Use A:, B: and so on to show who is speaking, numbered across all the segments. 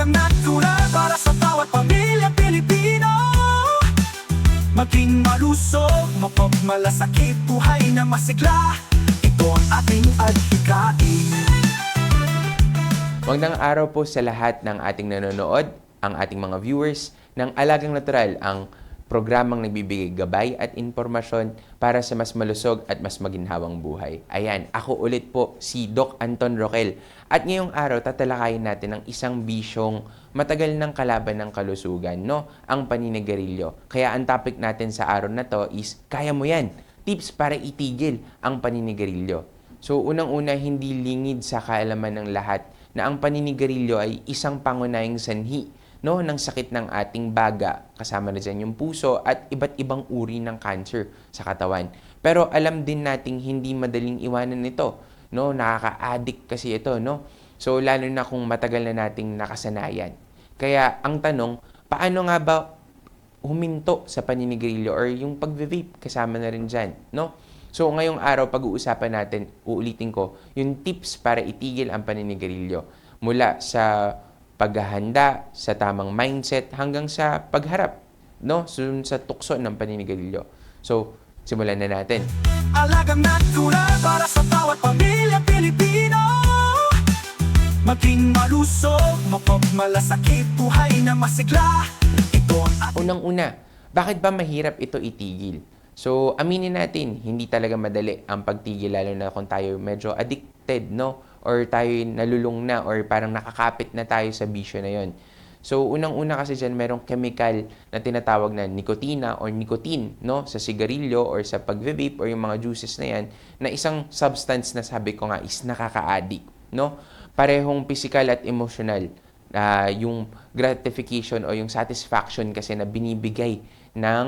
A: Alagang natural para sa bawat pamilya Pilipino. Maging malusog, mapagmalasakit, buhay na masigla. Ito ang ating adhikain.
B: Magandang araw po sa lahat ng ating nanonood, ang ating mga viewers ng Alagang Natural, ang programang nagbibigay gabay at impormasyon para sa mas malusog at mas maginhawang buhay. Ayan, ako ulit po si Doc Anton Roquel. At ngayong araw, tatalakayin natin ang isang bisyong matagal ng kalaban ng kalusugan, no? Ang paninigarilyo. Kaya ang topic natin sa araw na to is, kaya mo yan! Tips para itigil ang paninigarilyo. So, unang-una, hindi lingid sa kaalaman ng lahat na ang paninigarilyo ay isang pangunahing sanhi, no, ng sakit ng ating baga, kasama na dyan yung puso at iba't ibang uri ng cancer sa katawan. Pero alam din nating hindi madaling iwanan ito, no? Nakaka-addict kasi ito, no? So lalo na kung matagal na nating nakasanayan. Kaya ang tanong, paano nga ba huminto sa paninigarilyo or yung pag-vape kasama na rin dyan, no? So ngayong araw pag-uusapan natin, uulitin ko, yung tips para itigil ang paninigarilyo mula sa paghahanda, sa tamang mindset, hanggang sa pagharap, no? Sa tukso ng paninigarilyo. So, simulan na natin.
A: Alagang natural para sa bawat pamilya Pilipino. Maging malusog, mapagmalasakit, buhay na masigla. Ito ang ating
B: Unang-una, bakit ba mahirap ito itigil? So, aminin natin, hindi talaga madali ang pagtigil, lalo na kung tayo medyo addicted, no? Or tayo nalulung na, or parang nakakapit na tayo sa bisyo na yon. So, unang-una kasi dyan, merong chemical na tinatawag na nikotina or nicotine, no? Sa sigarilyo or sa pag-vape or yung mga juices na yan, na isang substance na sabi ko nga is nakaka-addict, no? Parehong physical at emotional. Yung gratification o yung satisfaction kasi na binibigay ng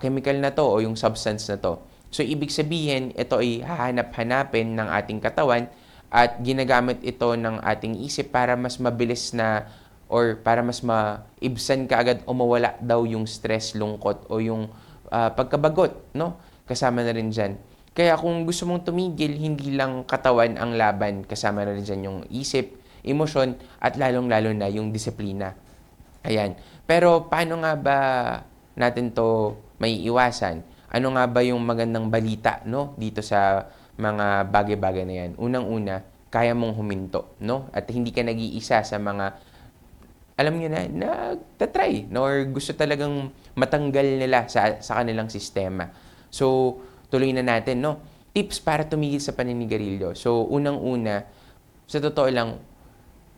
B: chemical na to o yung substance na to. So, ibig sabihin, ito ay hahanap-hanapin ng ating katawan at ginagamit ito ng ating isip para mas mabilis na or para mas maibsan kaagad o mawala daw yung stress, lungkot o yung pagkabagot, no? Kasama na rin dyan. Kaya kung gusto mong tumigil, hindi lang katawan ang laban, kasama na rin dyan yung isip, emosyon, at lalong-lalo na yung disiplina. Ayan. Pero paano nga ba natin to may iwasan? Ano nga ba yung magandang balita, no, dito sa mga bagay-bagay na yan? Unang-una, kaya mong huminto, no? At hindi ka nag-iisa sa mga, alam nyo na, nagtatry, no? Or gusto talagang matanggal nila sa kanilang sistema. So, tuloy na natin, no? Tips para tumigil sa paninigarilyo. So, unang-una, sa totoo lang,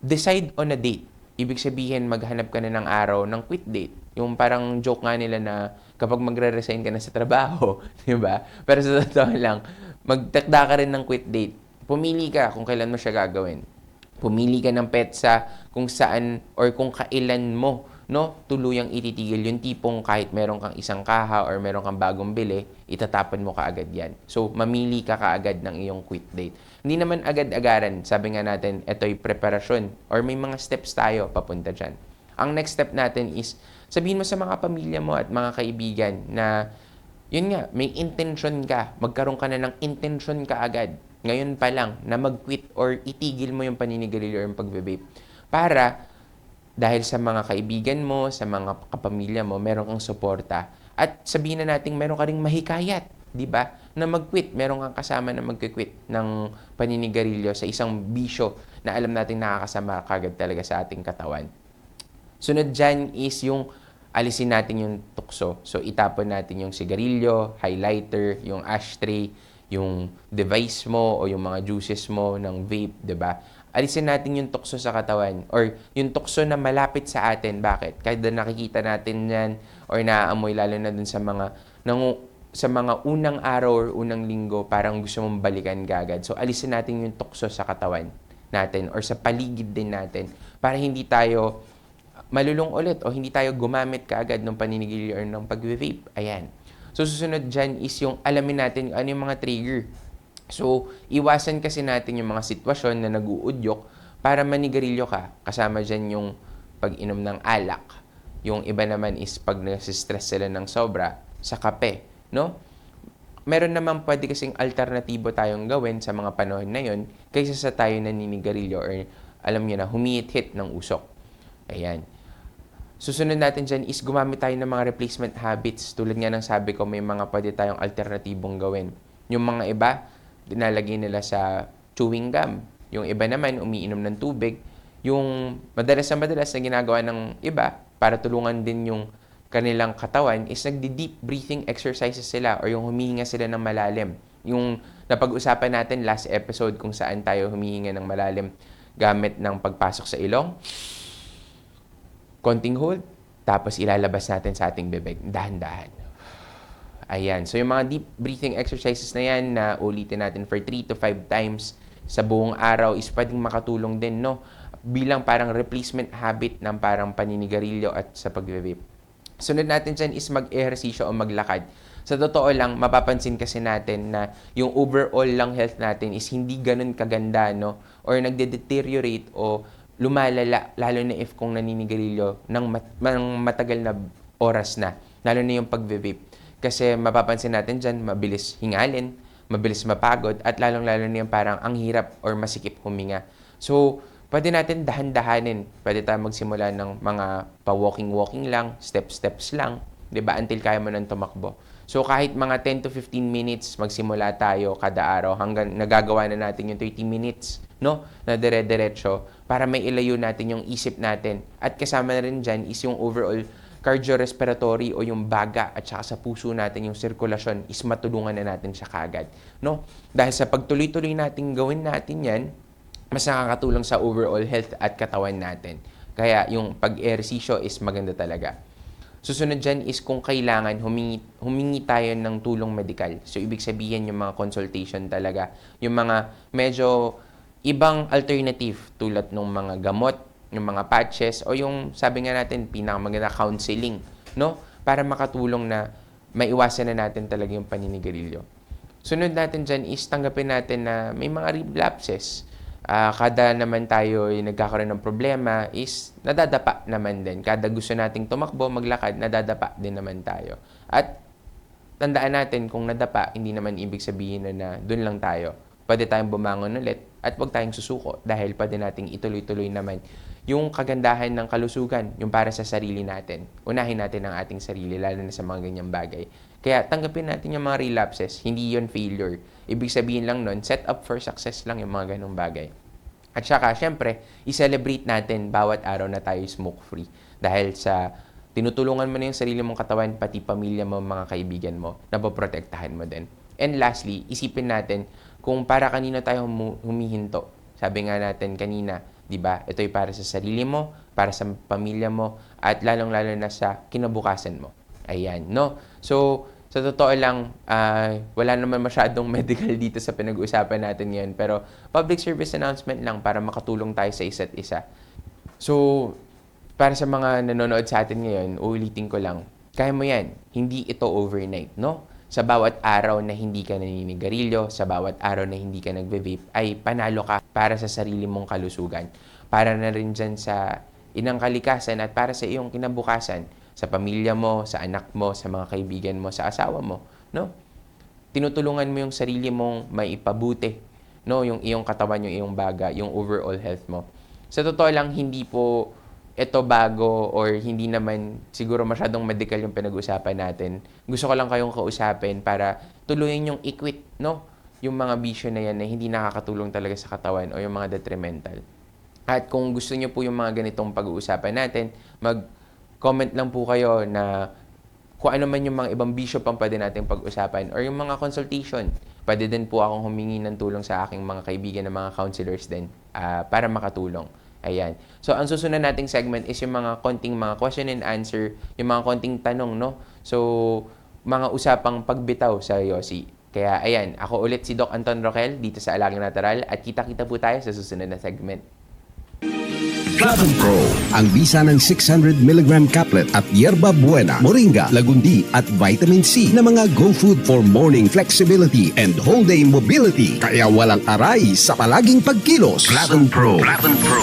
B: decide on a date. Ibig sabihin, maghanap ka na ng araw ng quit date. Yung parang joke nga nila na kapag magre-resign ka na sa trabaho, di ba? Pero sa totoo lang, magtakda ka rin ng quit date. Pumili ka kung kailan mo siya gagawin. Pumili ka ng petsa kung saan or kung kailan mo, no, tuluyang ititigil. Yung tipong kahit meron kang isang kaha or meron kang bagong bili, itatapon mo kaagad yan. So, mamili ka kaagad ng iyong quit date. Hindi naman agad-agaran. Sabi nga natin, ito'y preparasyon or may mga steps tayo papunta dyan. Ang next step natin is, sabihin mo sa mga pamilya mo at mga kaibigan na, yun nga, may intention ka. Magkaroon ka na ng intention ka agad. Ngayon pa lang, na mag-quit or itigil mo yung paninigarilyo or yung pag-vape. Para, dahil sa mga kaibigan mo, sa mga kapamilya mo, meron kang suporta. At sabihin na natin, meron ka ring mahikayat, di ba? Na mag-quit. Meron kang kasama na mag-quit ng paninigarilyo sa isang bisyo na alam natin nakakasama kagad talaga sa ating katawan. Sunod dyan is yung alisin natin yung tukso. So, itapon natin yung sigarilyo, highlighter, yung ashtray, yung device mo o yung mga juices mo ng vape, di ba? Alisin natin yung tukso sa katawan or yung tukso na malapit sa atin. Bakit? Kahit na nakikita natin yan or naaamoy, lalo na dun sa mga unang araw or unang linggo, parang gusto mong balikan agad. So, alisin natin yung tukso sa katawan natin or sa paligid din natin para hindi tayo malulung ulit o hindi tayo gumamit kaagad ng paninigilyo or ng pag-vape. Ayan. So, susunod dyan is yung alamin natin ano yung mga trigger. So, iwasan kasi natin yung mga sitwasyon na nag-uudyok para manigarilyo ka. Kasama dyan yung pag-inom ng alak. Yung iba naman is pag nasistress sila ng sobra, sa kape. No? Meron naman pwede kasing alternatibo tayong gawin sa mga panahon na yon kaysa sa tayo naninigarilyo or alam nyo na, humihit-hit ng usok. Ayan. Susunod natin dyan is gumamit tayo ng mga replacement habits. Tulad nga ng sabi ko, may mga pwede tayong alternatibong gawin. Yung mga iba, dinalagay nila sa chewing gum. Yung iba naman, umiinom ng tubig. Yung madalas na ginagawa ng iba para tulungan din yung kanilang katawan is nagdi-deep breathing exercises sila or yung humihinga sila ng malalim. Yung napag-usapan natin last episode kung saan tayo humihinga ng malalim gamit ng pagpasok sa ilong, konting hold, tapos ilalabas natin sa ating bibig, dahan-dahan. Ayan. So yung mga deep breathing exercises na yan na ulitin natin for 3 to 5 times sa buong araw is pwedeng makatulong din, no? Bilang parang replacement habit ng parang paninigarilyo at sa pag-vape. Sunod natin dyan is mag-ehersisyo o maglakad. Sa totoo lang, mapapansin kasi natin na yung overall lang health natin is hindi ganun kaganda, no? Or nagde-deteriorate o lumalala, lalo na if kung naninigarilyo ng matagal na oras na, lalo na yung pag-vape. Kasi mapapansin natin dyan, mabilis hingalin, mabilis mapagod, at lalong-lalo na yung parang ang hirap or masikip huminga. So, pwede natin dahan-dahanin. Pwede tayo magsimula ng mga pa-walking-walking lang, steps lang, 'di ba? Until kaya mo nang tumakbo. So, kahit mga 10 to 15 minutes magsimula tayo kada araw hanggang nagagawa na natin yung 30 minutes, no? Na dire-diretso para may ilayo natin yung isip natin. At kasama na rin dyan is yung overall cardiorespiratory o yung baga at saka sa puso natin yung sirkulasyon is matulungan na natin siya kagad, no? Dahil sa pagtuloy-tuloy natin gawin natin yan, mas nakakatulong sa overall health at katawan natin. Kaya yung pag-ehersisyo is maganda talaga. Susunod dyan is kung kailangan humingi tayo ng tulong medikal. So ibig sabihin yung mga consultation talaga, yung mga medyo ibang alternative tulad ng mga gamot, yung mga patches o yung sabi nga natin pinakamaganda counseling, no? Para makatulong na maiwasan na natin talaga yung paninigarilyo. Sunod natin dyan is tanggapin natin na may mga relapses. Kada naman tayo ay nagkakaroon ng problema is nadadapa naman din. Kada gusto nating tumakbo, maglakad, nadadapa din naman tayo. At tandaan natin kung nadapa, hindi naman ibig sabihin na dun lang tayo. Pwede tayong bumangon ulit at huwag tayong susuko dahil pwede nating ituloy-tuloy naman yung kagandahan ng kalusugan, yung para sa sarili natin. Unahin natin ang ating sarili, lalo na sa mga ganyang bagay. Kaya tanggapin natin yung mga relapses, hindi yon failure. Ibig sabihin lang nun, set up for success lang yung mga ganong bagay. At saka, syempre, i-celebrate natin bawat araw na tayo smoke-free. Dahil sa tinutulungan mo na yung sarili mong katawan, pati pamilya mo, mga kaibigan mo, napoprotektahan mo din. And lastly, isipin natin kung para kanino tayo humihinto. Sabi nga natin kanina, di ba? Ito'y para sa sarili mo, para sa pamilya mo, at lalong-lalo na sa kinabukasan mo. Ayan, no? So, sa totoo lang, wala naman masyadong medical dito sa pinag-uusapan natin ngayon. Pero, public service announcement lang para makatulong tayo sa isa't isa. So, para sa mga nanonood sa atin ngayon, uulitin ko lang, kaya mo yan. Hindi ito overnight, no? Sa bawat araw na hindi ka naninigarilyo, sa bawat araw na hindi ka nagbe-vape, ay panalo ka para sa sarili mong kalusugan. Para na rin dyan sa inang kalikasan at para sa iyong kinabukasan, sa pamilya mo, sa anak mo, sa mga kaibigan mo, sa asawa mo, no? Tinutulungan mo yung sarili mong maipabuti, no? Yung iyong katawan, yung iyong baga, yung overall health mo. Sa totoo lang, hindi po ito bago or hindi naman siguro masyadong medical yung pinag-usapan natin. Gusto ko lang kayong kausapin para tuluyan yung i-quit, no? Yung mga bisyo na yan na hindi nakakatulong talaga sa katawan o yung mga detrimental. At kung gusto niyo po yung mga ganitong pag-uusapan natin, mag-comment lang po kayo na kung ano man yung mga ibang bisyo pang pwede natin pag-usapan or yung mga consultation. Pwede din po akong humingi ng tulong sa aking mga kaibigan na mga counselors din para makatulong. Ayan. So, ang susunod nating segment is yung mga konting mga question and answer, yung mga konting tanong, no? So, mga usapang pagbitaw sa Yossi. Kaya, ayan, ako ulit si Doc Anton Roquel dito sa Alagang Natural at kita-kita po tayo sa susunod na segment.
C: Platinum Pro, ang bisa ng 600mg caplet at yerba buena, moringa, lagundi at vitamin C na mga go food for morning flexibility and whole day mobility. Kaya walang aray sa palaging pagkilos. Platinum Pro. Platinum Pro.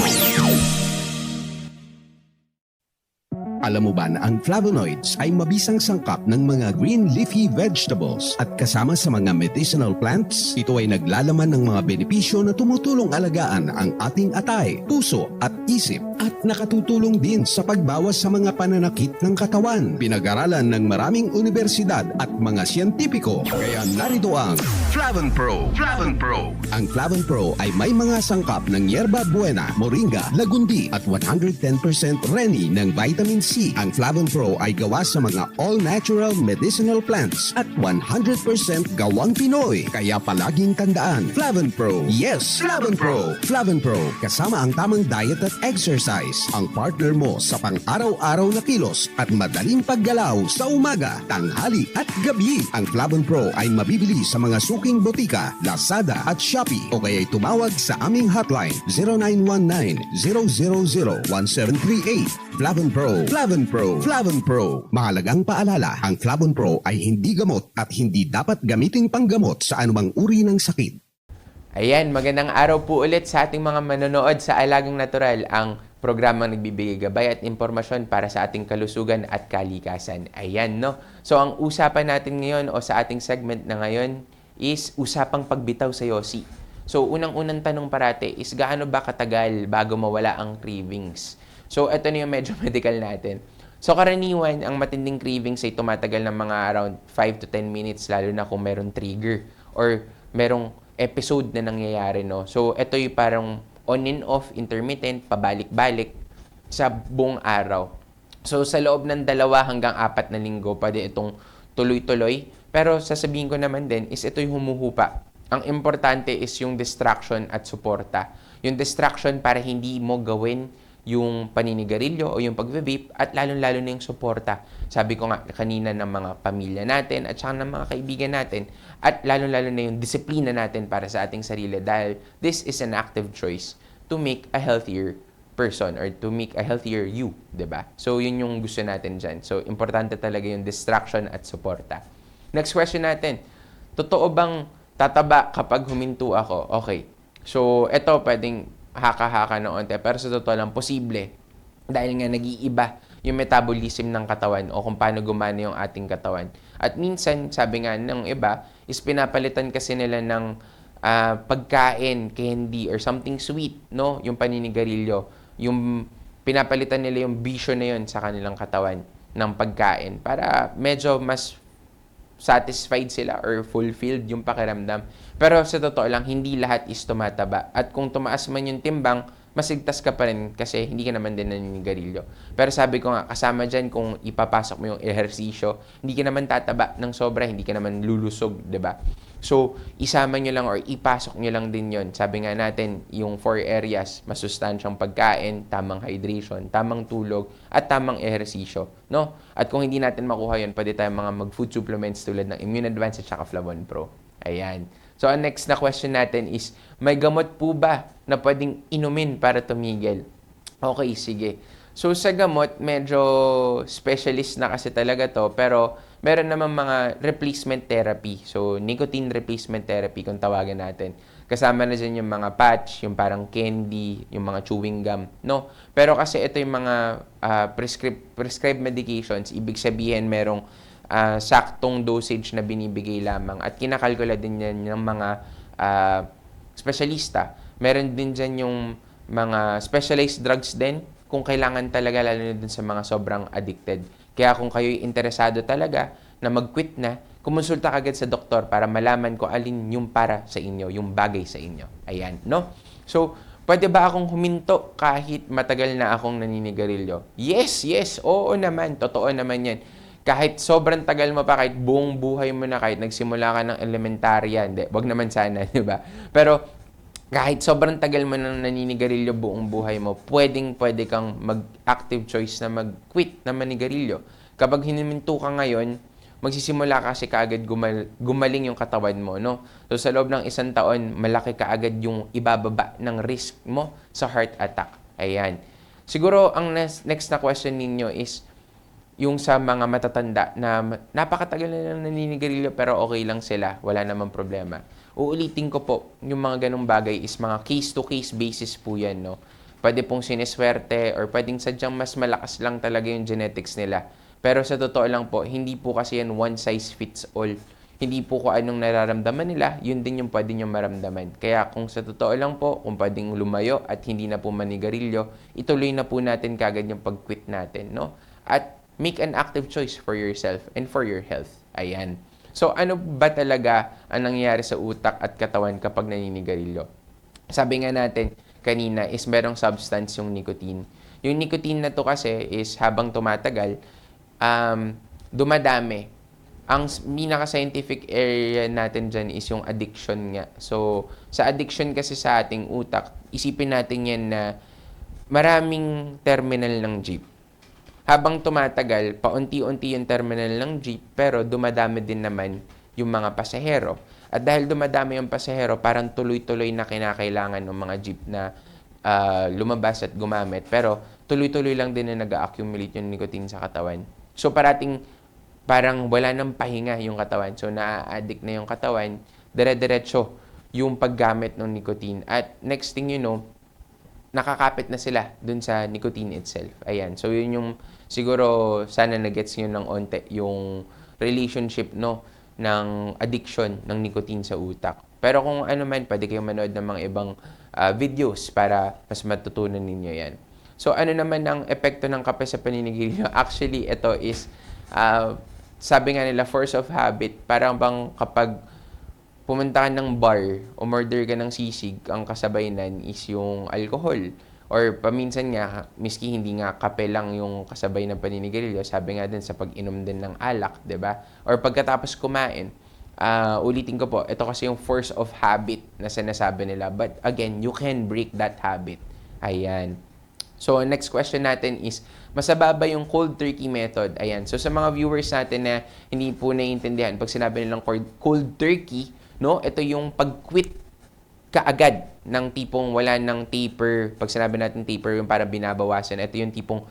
C: Alam mo ba na ang flavonoids ay mabisang sangkap ng mga green leafy vegetables at kasama sa mga medicinal plants? Ito ay naglalaman ng mga benepisyo na tumutulong alagaan ang ating atay, puso at isip at nakatutulong din sa pagbawas sa mga pananakit ng katawan. Pinag-aralan ng maraming universidad at mga siyentipiko. Kaya narito ang Flavon Pro. Flavon Pro. Ang Flavon Pro ay may mga sangkap ng yerba buena, moringa, lagundi at 110% reni ng vitamin C. Ang Flavon Pro ay gawa sa mga all-natural medicinal plants at 100% gawang Pinoy. Kaya palaging tandaan, Flavon Pro. Yes, Flavon Pro. Flavon Pro, kasama ang tamang diet at exercise. Ang partner mo sa pang-araw-araw na kilos at madaling paggalaw sa umaga, tanghali at gabi. Ang Flavon Pro ay mabibili sa mga suking botika, Lazada at Shopee o kaya'y tumawag sa aming hotline 0919-000-1738. Flavon Pro. Flavon Pro. Flavon Pro. Mahalagang paalala, ang Flavon Pro ay hindi gamot at hindi dapat gamiting panggamot sa anumang uri ng sakit.
B: Ayan, magandang araw po ulit sa ating mga manonood sa Alagang Natural, ang programang nagbibigay gabay at impormasyon para sa ating kalusugan at kalikasan. Ayan, no? So, ang usapan natin ngayon o sa ating segment na ngayon is usapang pagbitaw sa yosi. So, unang-unang tanong parate is gaano ba katagal bago mawala ang cravings? So, ito na yung medyo medical natin. So, karaniwan, ang matinding cravings ay tumatagal ng mga around 5 to 10 minutes, lalo na kung merong trigger or merong episode na nangyayari, no? So, ito yung parang on and off, intermittent, pabalik-balik sa buong araw. So, sa loob ng 2 hanggang 4 na linggo, pwede itong tuloy-tuloy. Pero sasabihin ko naman din is ito yung humuhupa. Ang importante is yung distraction at suporta. Yung distraction para hindi mo gawin yung paninigarilyo o yung pagve-vape at lalong-lalo na yung suporta. Sabi ko nga kanina ng mga pamilya natin at saka ng mga kaibigan natin at lalong-lalo na yung disiplina natin para sa ating sarili dahil this is an active choice to make a healthier person or to make a healthier you, 'di ba? So yun yung gusto natin dyan. So importante talaga yung distraction at suporta. Next question natin. Totoo bang tataba kapag huminto ako? Okay. So ito pwedeng haka-haka na onte, pero sa totoo lang, posible. Dahil nga nag-iiba yung metabolism ng katawan o kung paano gumana yung ating katawan. At minsan, sabi nga ng iba, is pinapalitan kasi nila ng pagkain, candy, or something sweet, no? Yung paninigarilyo. Yung pinapalitan nila yung bisyo na yun sa kanilang katawan ng pagkain para medyo mas satisfied sila or fulfilled yung pakiramdam. Pero sa totoo lang, hindi lahat is tumataba. At kung tumaas man yung timbang, masigtas ka pa rin kasi hindi ka naman din naninigarilyo. Pero sabi ko nga, kasama dyan kung ipapasok mo yung ehersisyo, hindi ka naman tataba ng sobra, hindi ka naman lulusog, 'di ba? So, isama nyo lang or ipasok nyo lang din yon. Sabi nga natin, yung 4 areas, masustansyang pagkain, tamang hydration, tamang tulog, at tamang ehersisyo, no? At kung hindi natin makuha yon, pwede tayong mga mag-food supplements tulad ng Immune Advance at saka Flavon Pro. Ayan. So, ang next na question natin is, may gamot po ba na pwedeng inumin para tumigil? Okay, sige. So, sa gamot, medyo specialist na kasi talaga to, pero meron naman mga replacement therapy. So, nicotine replacement therapy kung tawagan natin. Kasama na dyan yung mga patch, yung parang candy, yung mga chewing gum, no? Pero kasi ito yung mga prescribed medications, ibig sabihin merong saktong dosage na binibigay lamang at kinakalkula din yan ng mga specialista. Meron din dyan yung mga specialized drugs din kung kailangan talaga, lalo na dun sa mga sobrang addicted. Kaya kung kayo'y interesado talaga na mag-quit na, kumonsulta kagad sa doktor para malaman ko alin yung para sa inyo, yung bagay sa inyo. Ayan, no? So, pwede ba akong huminto kahit matagal na akong naninigarilyo? Yes, oo naman, totoo naman yan. Kahit sobrang tagal mo pa, kahit buong buhay mo na, kahit nagsimula ka ng elementarya, wag naman sana, di ba? Pero, kahit sobrang tagal mo nang naninigarilyo buong buhay mo, pwede kang mag-active choice na mag-quit na manigarilyo. Kapag hiniminto ka ngayon, magsisimula kasi kaagad gumaling yung katawan mo, no? So, sa loob ng 1 taon, malaki kaagad yung ibababa ng risk mo sa heart attack. Ayan. Siguro, ang next na question ninyo is, yung sa mga matatanda na napakatagal na lang naninigarilyo pero okay lang sila, wala namang problema. Uulitin ko po, yung mga ganong bagay is mga case-to-case basis po yan, no? pwede pong siniswerte or pwedeng sadyang mas malakas lang talaga yung genetics nila. Pero sa totoo lang po, hindi po kasi yan one size fits all. Hindi po kung anong nararamdaman nila, yun din yung pwede nyo maramdaman. Kaya kung sa totoo lang po, kung pwedeng lumayo at hindi na po manigarilyo, ituloy na po natin kagad yung pag-quit natin, no? At make an active choice for yourself and for your health. Ayan. So ano ba talaga ang nangyayari sa utak at katawan kapag naninigarilyo? Sabi nga natin kanina is merong substance yung nicotine. Yung nicotine na to kasi is habang tumatagal, dumadami. Ang pinaka-scientific area natin dyan is yung addiction nga. So, sa addiction kasi sa ating utak, isipin natin yan na maraming terminal ng jeep. Habang tumatagal, paunti-unti yung terminal ng jeep, pero dumadami din naman yung mga pasahero. At dahil dumadami yung pasahero, parang tuloy-tuloy na kinakailangan ng mga jeep na lumabas at gumamit. Pero tuloy-tuloy lang din na nag-accumulate yung nicotine sa katawan. So, parang wala nang pahinga yung katawan. So, na-addict na yung katawan, dire-diretso yung paggamit ng nicotine. At next thing you know, nakakapit na sila dun sa nicotine itself. Ayan. So, yun yung siguro sana nagets nyo ng onte yung relationship, no, ng addiction ng nicotine sa utak. Pero kung ano man, pwede kayong manood ng mga ibang videos para mas matutunan ninyo yan. So, ano naman ang epekto ng kape sa paninigarilyo? Actually, ito is sabi nga nila, force of habit. Parang bang kapag pumunta ka ng bar, umorder ka ng sisig, ang kasabay nan is yung alcohol. Or paminsan nga, miski hindi nga kape lang yung kasabay ng paninigarilyo, sabi nga din sa pag-inom din ng alak, 'di ba? Or pagkatapos kumain, ulitin ko po, ito kasi yung force of habit na sinasabi nila. But again, you can break that habit. Ayan. So, next question natin is, masaba ba yung cold turkey method? Ayan. So, sa mga viewers natin na hindi po naiintindihan, pag sinabi nilang cold turkey, no, ito yung pag-quit kaagad ng tipong wala ng taper. Pag sinabi natin taper, yung para binabawasan. Ito yung tipong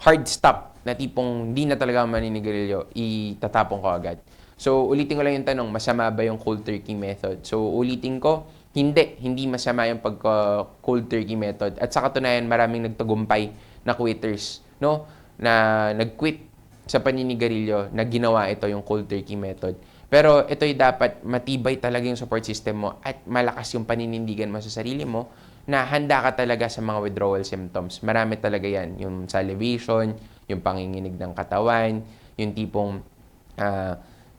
B: hard stop na tipong hindi na talaga maninigarilyo, itatapon ko agad. So, ulitin ko lang yung tanong, masama ba yung cold turkey method? So, ulitin ko, hindi masama yung pagka-cold turkey method. At sa katunayan, maraming nagtagumpay na quitters, no? Na nag-quit sa paninigarilyo na ginawa ito yung cold turkey method. Pero ito'y dapat matibay talaga yung support system mo at malakas yung paninindigan mo sa sarili mo na handa ka talaga sa mga withdrawal symptoms. Marami talaga yan. Yung salivation, yung panginginig ng katawan, yung tipong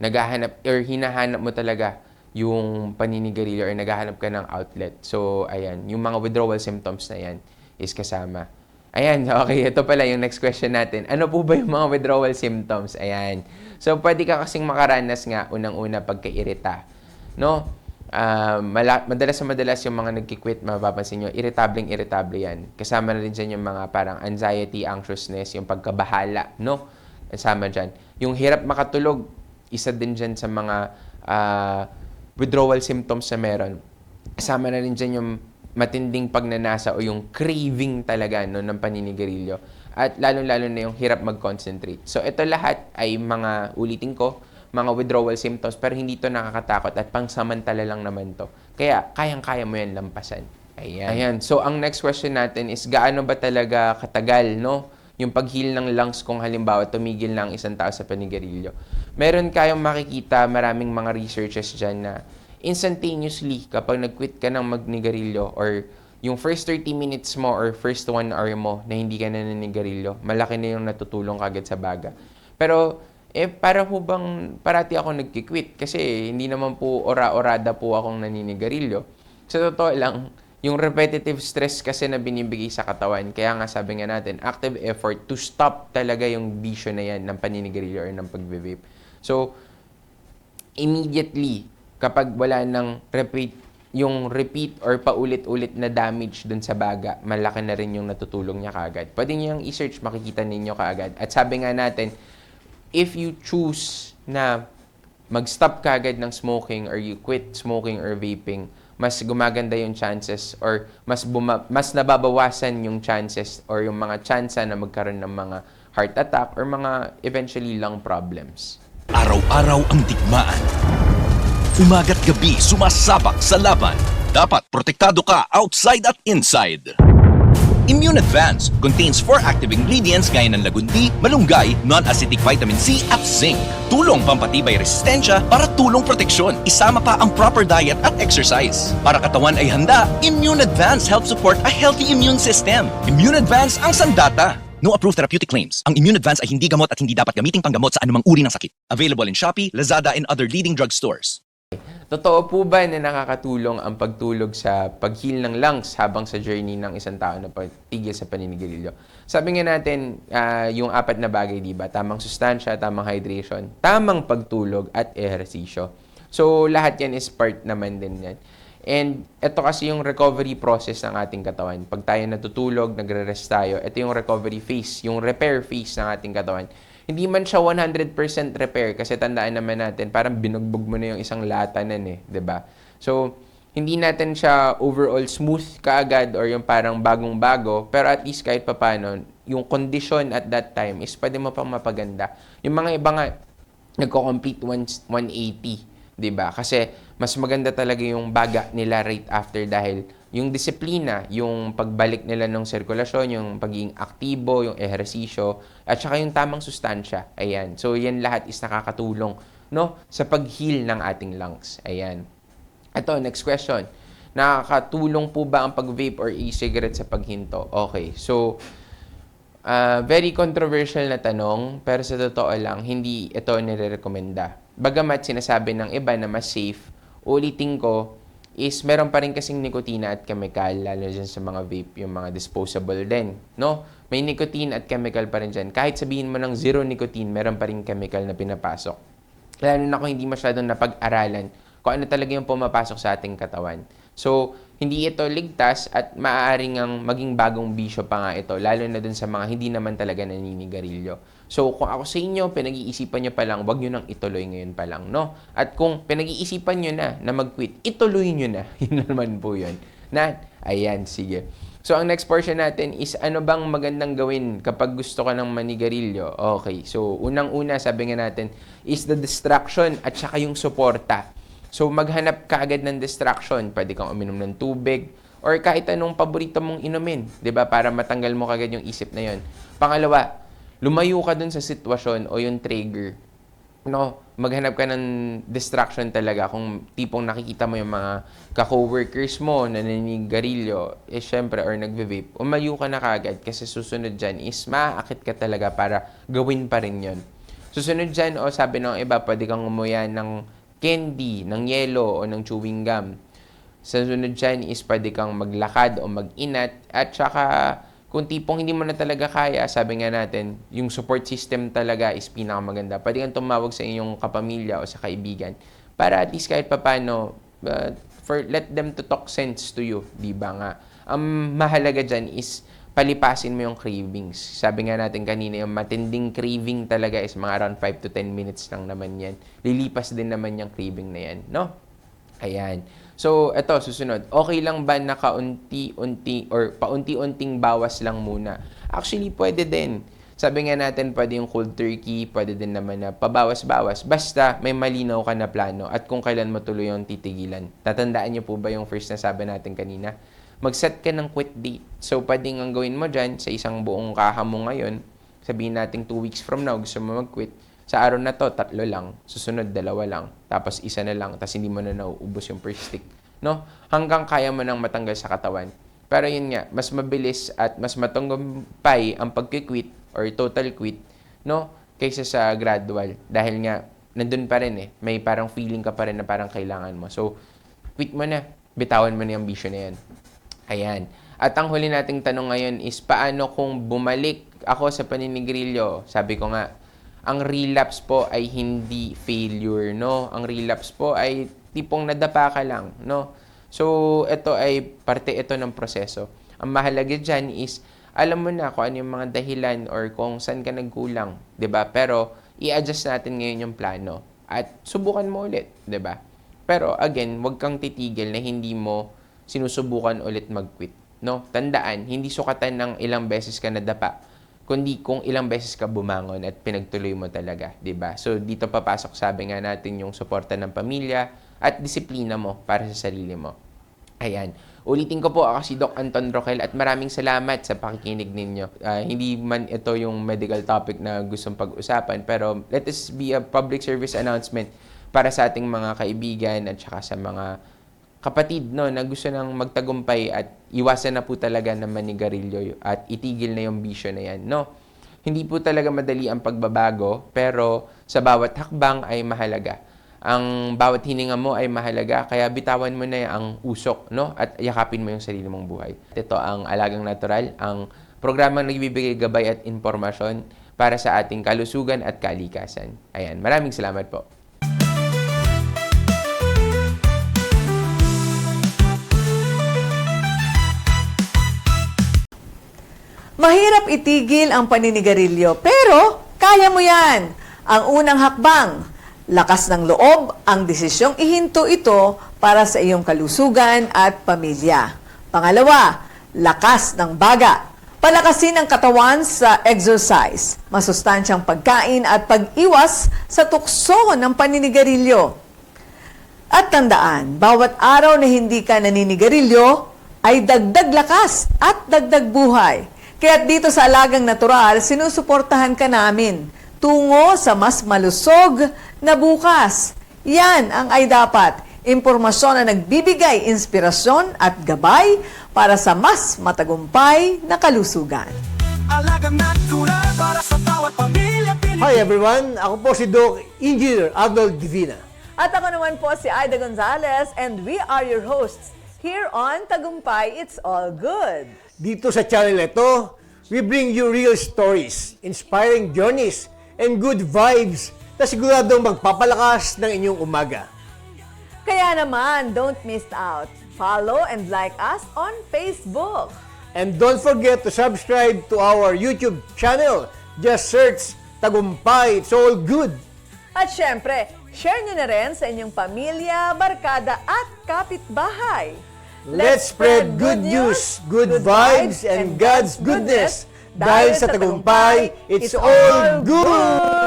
B: naghahanap or hinahanap mo talaga yung paninigarilyo or naghahanap ka ng outlet. So, ayan, yung mga withdrawal symptoms na yan is kasama. Ayan, okay, ito pala yung next question natin. Ano po ba yung mga withdrawal symptoms? Ayan. So, pwede ka kasing makaranas nga unang-una pagka-irita. No? Madalas yung mga nagki-quit, mapapansin nyo, irritable yan. Kasama na rin dyan yung mga parang anxiety, anxiousness, yung pagkabahala, no? Kasama dyan. Yung hirap makatulog, isa din dyan sa mga withdrawal symptoms na meron. Kasama na rin dyan yung matinding pagnanasa o yung craving talaga, no, ng paninigarilyo. At lalo-lalo na yung hirap mag-concentrate. So, ito lahat ay mga, ulitin ko, mga withdrawal symptoms, pero hindi to nakakatakot at pangsamantala lang naman to. Kaya, kayang-kaya mo yan lampasan. Ayan. So, ang next question natin is, gaano ba talaga katagal, no, yung pag-heal ng lungs kung halimbawa tumigil ng isang tao sa panigarilyo? Meron kayong makikita, maraming mga researches dyan na instantaneously, kapag nag-quit ka ng magnigarilyo or yung first 30 minutes mo or first 1 hour mo na hindi ka na naninigarilyo, malaki na yung natutulong kagad sa baga. Pero, para po bang parati ako nagki-quit? Kasi hindi naman po ora-orada po akong naninigarilyo. Sa totoo lang, yung repetitive stress kasi na binibigay sa katawan, kaya nga sabi nga natin, active effort to stop talaga yung bisyo na yan ng paninigarilyo or ng pag-vape. So, immediately, kapag wala ng repeat or paulit-ulit na damage dun sa baga, malaki na rin yung natutulong niya kaagad. Pwede niyo yung i-search, makikita ninyo kaagad. At sabi nga natin, if you choose na mag-stop kaagad ng smoking or you quit smoking or vaping, mas gumaganda yung chances or mas nababawasan yung chances or yung mga tsansa na magkaroon ng mga heart attack or mga eventually lung problems.
D: Araw-araw ang digmaan. Umaga't gabi sumasabak sa laban. Dapat protektado ka outside at inside. Immune Advance contains 4 active ingredients gaya ng lagundi, malunggay, non-acidic vitamin C at zinc. Tulong pampatibay resistensya para tulong proteksyon. Isama pa ang proper diet at exercise. Para katawan ay handa, Immune Advance helps support a healthy immune system. Immune Advance ang sandata. No approved therapeutic claims. Ang Immune Advance ay hindi gamot at hindi dapat gamiting panggamot sa anumang uri ng sakit. Available in Shopee, Lazada, and other leading drugstores.
B: Totoo po ba na nakakatulong ang pagtulog sa pag-heal ng lungs habang sa journey ng isang tao na pagtigil sa paninigarilyo? Sabi nga natin, yung 4 na bagay, di ba? Tamang sustansya, tamang hydration, tamang pagtulog, at ehersisyo. So, lahat yan is part naman din yan. And ito kasi yung recovery process ng ating katawan. Pag tayo natutulog, nagre-rest tayo, ito yung recovery phase, yung repair phase ng ating katawan. Hindi man siya 100% repair kasi tandaan naman natin, parang binugbog mo na yung isang latanan eh, 'di ba? So, hindi natin siya overall smooth kaagad or yung parang bagong-bago, pero at least kahit papaano, yung condition at that time is pwede mo pang mapaganda. Yung mga iba nga, nagko-complete 180, 'di ba? Kasi mas maganda talaga yung baga nila right after dahil yung disiplina, yung pagbalik nila ng sirkulasyon, yung pagiging aktibo, yung ehersisyo, at saka yung tamang sustansya. Ayan. So, yan lahat is nakakatulong, no, sa pag-heal ng ating lungs. Ayan. Ito, next question. Nakakatulong po ba ang pag-vape or e-cigarette sa paghinto? Okay. So, very controversial na tanong, pero sa totoo lang, hindi ito nire-recommenda. Bagamat sinasabi ng iba na mas safe, ulitin ko, is meron pa rin kasing nikotina at chemical, lalo dyan sa mga vape, yung mga disposable din, no? May nicotine at chemical pa rin dyan. Kahit sabihin mo ng zero nicotine, meron pa rin chemical na pinapasok. Lalo na kung hindi masyadong napag-aralan kung ano talaga yung pumapasok sa ating katawan. So, hindi ito ligtas at maaaring ang maging bagong bisyo pa nga ito, lalo na dun sa mga hindi naman talaga naninigarilyo. So, kung ako sa inyo, pinag-iisipan nyo pa lang, wag nyo nang ituloy ngayon pa lang, no? At kung pinag-iisipan nyo na mag-quit, ituloy nyo na. Yun naman po yun. Ayan, sige. So, ang next portion natin is ano bang magandang gawin kapag gusto ka ng manigarilyo? Okay, so unang-una, sabi nga natin, is the distraction at saka yung suporta. So, maghanap ka agad ng distraction. Pwede kang uminom ng tubig or kahit anong paborito mong inumin, 'di ba? Para matanggal mo kagad yung isip na 'yon. Pangalawa, lumayo ka dun sa sitwasyon o yung trigger. No, maghanap ka ng distraction talaga. Kung tipong nakikita mo yung mga ka-coworkers mo na naninigarilyo, syempre, or nagve-vape, umayo ka na kagad kasi susunod dyan is maaakit ka talaga para gawin pa rin yon. Susunod dyan, sabi ng iba, pwede kang umuya ng candy, ng yelo, o ng chewing gum. Susunod dyan is pwede kang maglakad o mag-inat at saka kung tipong hindi mo na talaga kaya, sabi nga natin, yung support system talaga is pinakamaganda. Pwede kang tumawag sa inyong kapamilya o sa kaibigan para at least kahit papano, let them to talk sense to you, di ba nga? Ang mahalaga dyan is palipasin mo yung cravings. Sabi nga natin kanina, yung matinding craving talaga is mga around 5 to 10 minutes lang naman yan. Lilipas din naman yung craving na yan, no? Ayan. So, eto, susunod. Okay lang ba na kaunti-unti or paunti-unting bawas lang muna? Actually, pwede din. Sabi nga natin, pwede yung cold turkey, pwede din naman na pabawas-bawas. Basta may malinaw ka na plano at kung kailan mo tuloy yung titigilan. Tatandaan niyo po ba yung first na sabi natin kanina? Mag-set ka ng quit date. So, pwedeng ang gawin mo dyan sa isang buong kaha mo ngayon, sabihin natin 2 weeks from now, gusto mo mag-quit. Sa araw na to, 3 lang. Susunod, 2 lang. Tapos 1 na lang. Tapos hindi mo na nauubos yung first stick. No? Hanggang kaya mo nang matanggal sa katawan. Pero yun nga, mas mabilis at mas matagumpay ang pag-quit or total quit, no? Kaysa sa gradual. Dahil nga, nandun pa rin eh. May parang feeling ka pa rin na parang kailangan mo. So, quit mo na. Bitawan mo na yung bisyo na yan. Ayan. At ang huli nating tanong ngayon is, paano kung bumalik ako sa paninigarilyo? Sabi ko nga, ang relapse po ay hindi failure, no? Ang relapse po ay tipong nadapa ka lang, no? So, ito ay parte ito ng proseso. Ang mahalaga dyan is, alam mo na kung ano yung mga dahilan or kung saan ka nagkulang, 'di ba? Pero, i-adjust natin ngayon yung plano at subukan mo ulit, 'di ba? Pero, again, huwag kang titigil na hindi mo sinusubukan ulit mag-quit, no? Tandaan, hindi sukatan ng ilang beses ka nadapa, kundi kung ilang beses ka bumangon at pinagtuloy mo talaga, 'di ba? So dito papasok, sabi nga natin, yung suporta ng pamilya at disiplina mo para sa sarili mo. Ayan. Ulitin ko po, ako si Doc Anton Roquel at maraming salamat sa pakikinig ninyo. Hindi man ito yung medical topic na gustong pag-usapan, pero let this be a public service announcement para sa ating mga kaibigan at saka sa mga kapatid no, na gusto nang magtagumpay at iwasan na po talaga ng manigarilyo at itigil na yung bisyo na yan. No? Hindi po talaga madali ang pagbabago, pero sa bawat hakbang ay mahalaga. Ang bawat hininga mo ay mahalaga, kaya bitawan mo na ang usok, no? At yakapin mo yung sarili mong buhay. Ito ang Alagang Natural, ang programang nagbibigay gabay at impormasyon para sa ating kalusugan at kalikasan. Ayan, maraming salamat po.
E: Mahirap itigil ang paninigarilyo, pero kaya mo yan. Ang unang hakbang, lakas ng loob ang desisyong ihinto ito para sa iyong kalusugan at pamilya. Pangalawa, lakas ng baga. Palakasin ang katawan sa exercise, masustansyang pagkain at pag-iwas sa tukso ng paninigarilyo. At tandaan, bawat araw na hindi ka naninigarilyo ay dagdag lakas at dagdag buhay. Kaya dito sa Alagang Natural, sinusuportahan ka namin tungo sa mas malusog na bukas. Yan ang ay dapat. Impormasyon na nagbibigay inspirasyon at gabay para sa mas matagumpay na kalusugan.
A: Alagang Natural para sa bawat pamilya Pilipino.
F: Hi everyone, ako po si Doc Engineer Arnold Divina.
E: At ako naman po si Aida Gonzalez and we are your hosts here on Tagumpay It's All Good.
F: Dito sa channel ito, we bring you real stories, inspiring journeys, and good vibes na siguradong magpapalakas ng inyong umaga.
E: Kaya naman, don't miss out. Follow and like us on Facebook.
F: And don't forget to subscribe to our YouTube channel. Just search Tagumpay It's All Good.
E: At syempre, share nyo na rin sa inyong pamilya, barkada at kapitbahay.
F: Let's spread good news, good vibes, and God's goodness. Dahil sa Tagumpay, it's all good!